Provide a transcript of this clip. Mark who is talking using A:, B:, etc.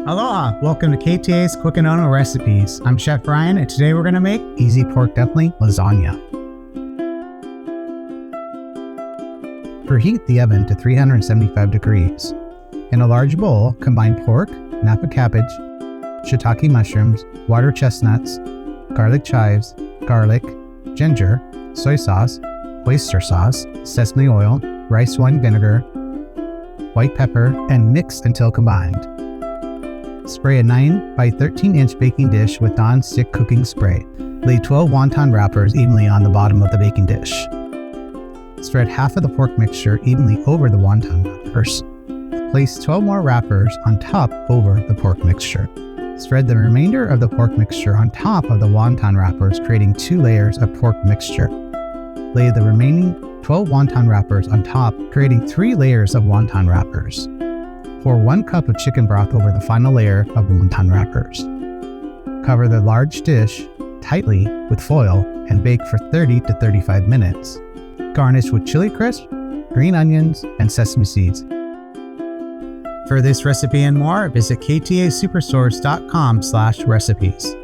A: Aloha! Welcome to KTA's Cookin' Recipes. I'm Chef Brian, and today we're going to make easy pork dumpling lasagna. Preheat the oven to 375 degrees. In a large bowl, combine pork, Napa cabbage, shiitake mushrooms, water chestnuts, garlic chives, garlic, ginger, soy sauce, oyster sauce, sesame oil, rice wine vinegar, white pepper, and mix until combined. Spray a 9 by 13 inch baking dish with non-stick cooking spray. Lay 12 wonton wrappers evenly on the bottom of the baking dish. Spread half of the pork mixture evenly over the wonton wrappers. Place 12 more wrappers on top over the pork mixture. Spread the remainder of the pork mixture on top of the wonton wrappers, creating 2 layers of pork mixture. Lay the remaining 12 wonton wrappers on top, creating 3 layers of wonton wrappers. Pour 1 cup of chicken broth over the final layer of wonton wrappers. Cover the large dish tightly with foil and bake for 30 to 35 minutes. Garnish with chili crisp, green onions, and sesame seeds. For this recipe and more, visit ktasuperstores.com/recipes.